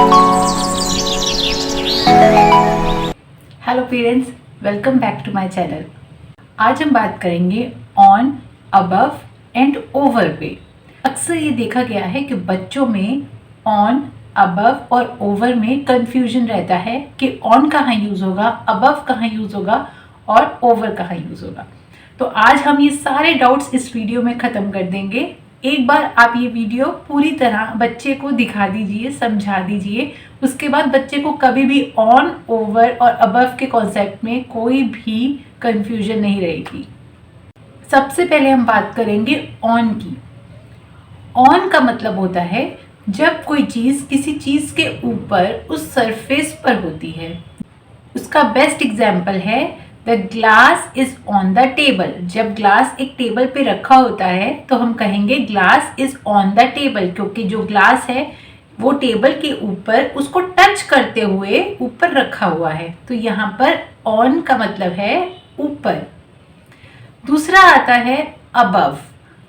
Hello parents, welcome back to my channel. आज हम बात करेंगे ऑन, अबव एंड ओवर पे। अक्सर ये देखा गया है कि बच्चों में ऑन, अबव और ओवर में कंफ्यूजन रहता है कि ऑन कहाँ यूज़ होगा, अबव कहाँ यूज़ होगा और ओवर कहाँ यूज़ होगा। तो आज हम ये सारे डाउट्स इस वीडियो में ख़त्म कर देंगे। एक बार आप ये वीडियो पूरी तरह बच्चे को दिखा दीजिए, समझा दीजिए। उसके बाद बच्चे को कभी भी ऑन, ओवर और अबव के कॉन्सेप्ट में कोई भी कंफ्यूजन नहीं रहेगी। सबसे पहले हम बात करेंगे ऑन की। ऑन का मतलब होता है जब कोई चीज़ किसी चीज़ के ऊपर उस सरफेस पर होती है। उसका बेस्ट एग्जाम्पल है the glass is on the table. जब ग्लास एक टेबल पे रखा होता है तो हम कहेंगे glass is on the table, क्योंकि जो ग्लास है वो टेबल के ऊपर उसको टच करते हुए ऊपर रखा हुआ है। तो यहाँ पर ऑन का मतलब है ऊपर। दूसरा आता है अबव।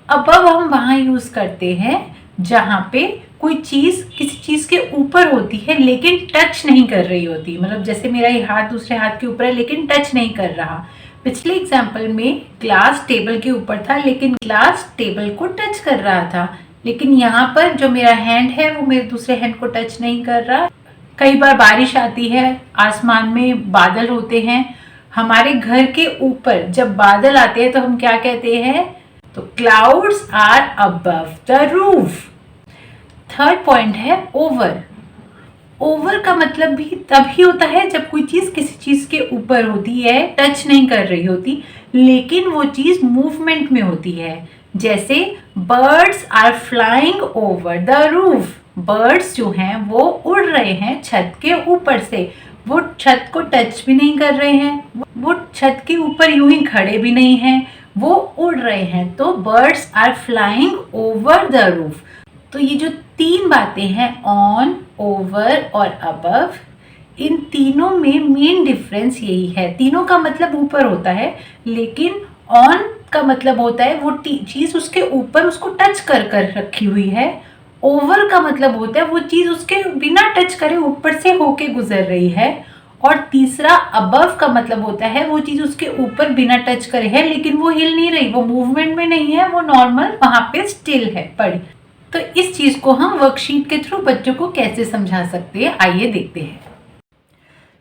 अबव हम वहाँ यूज करते हैं जहाँ पे कोई चीज़ किसी चीज़ के ऊपर होती है लेकिन टच नहीं कर रही होती। मतलब जैसे मेरा ये हाथ दूसरे हाथ के ऊपर है लेकिन टच नहीं कर रहा। पिछले एग्जाम्पल में ग्लास टेबल के ऊपर था लेकिन ग्लास टेबल को टच कर रहा था, लेकिन यहाँ पर जो मेरा हैंड है वो मेरे दूसरे हैंड को टच नहीं कर रहा। कई बार बारिश आती है, आसमान में बादल होते हैं। हमारे घर के ऊपर जब बादल आते हैं तो हम क्या कहते हैं? तो clouds are above the roof. Third point है ओवर। ओवर का मतलब भी तभी होता है जब कोई चीज़ किसी चीज़ के ऊपर होती है, टच नहीं कर रही होती, लेकिन वो चीज़ मूवमेंट में होती है। जैसे birds are flying over the roof. Birds जो हैं वो उड़ रहे हैं छत के ऊपर से। वो छत को टच भी नहीं कर रहे हैं, वो छत के ऊपर यूं ही खड़े भी नहीं हैं, वो उड़ रहे हैं। तो birds are flying over the roof. तो ये जो तीन बातें हैं ऑन, ओवर और अबव, इन तीनों में मेन डिफरेंस यही है। तीनों का मतलब ऊपर होता है, लेकिन ऑन का मतलब होता है वो चीज़ उसके ऊपर उसको टच कर कर रखी हुई है। ओवर का मतलब होता है वो चीज़ उसके बिना टच करे ऊपर से होके गुजर रही है। और तीसरा अबव का मतलब होता है वो चीज़ उसके ऊपर बिना टच करे है लेकिन वो हिल नहीं रही, वो मूवमेंट में नहीं है, वो नॉर्मल वहाँ पे स्टिल है पड़ी। तो इस चीज़ को हम वर्कशीट के थ्रू बच्चों को कैसे समझा सकते हैं, आइए देखते हैं।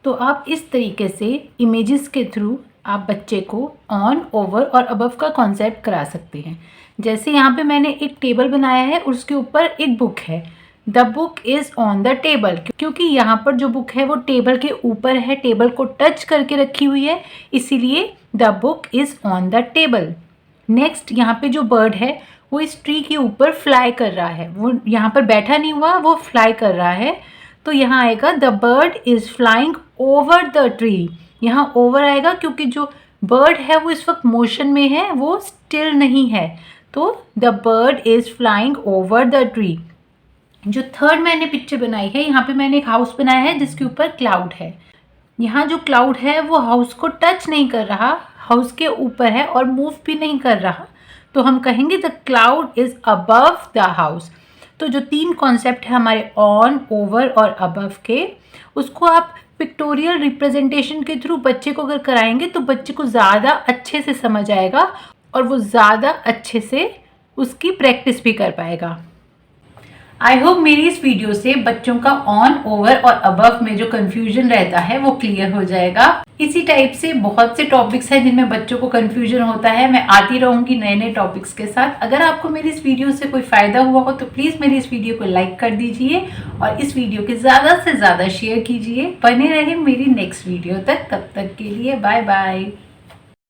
तो आप इस तरीके से इमेजेस के थ्रू आप बच्चे को ऑन, ओवर और अबव का कॉन्सेप्ट करा सकते हैं। जैसे यहाँ पे मैंने एक टेबल बनाया है और उसके ऊपर एक बुक है। The book is on the table, क्योंकि यहाँ पर जो बुक है वो टेबल के ऊपर है, टेबल को टच करके रखी हुई है, इसीलिए the book is on the table. Next यहाँ पे जो बर्ड है वो इस ट्री के ऊपर फ्लाई कर रहा है। वो यहाँ पर बैठा नहीं हुआ, वो फ्लाई कर रहा है। तो यहाँ आएगा the bird is flying over the tree. यहाँ ओवर आएगा क्योंकि जो बर्ड है वो इस वक्त मोशन में है, वो स्टिल नहीं है। तो the bird is flying over the tree. जो थर्ड मैंने पिक्चर बनाई है, यहाँ पे मैंने एक हाउस बनाया है जिसके ऊपर क्लाउड है। यहाँ जो क्लाउड है वो हाउस को टच नहीं कर रहा, हाउस के ऊपर है और मूव भी नहीं कर रहा। तो हम कहेंगे the cloud is above the house. तो जो तीन कॉन्सेप्ट है हमारे ऑन, ओवर और अबव के, उसको आप पिक्टोरियल रिप्रेजेंटेशन के थ्रू बच्चे को अगर कराएंगे तो बच्चे को ज़्यादा अच्छे से समझ आएगा और वो ज़्यादा अच्छे से उसकी प्रैक्टिस भी कर पाएगा। आई होप मेरी इस वीडियो से बच्चों का ऑन, ओवर और अबव में जो कंफ्यूजन रहता है वो क्लियर हो जाएगा। इसी टाइप से बहुत से टॉपिक्स हैं जिनमें बच्चों को कंफ्यूजन होता है। मैं आती रहूंगी नए नए टॉपिक्स के साथ। अगर आपको मेरी इस वीडियो से कोई फ़ायदा हुआ हो तो प्लीज़ मेरी इस वीडियो को लाइक कर दीजिए और इस वीडियो के ज़्यादा से ज़्यादा शेयर कीजिए। बने रहे मेरी नेक्स्ट वीडियो तक। तब तक के लिए बाय बाय।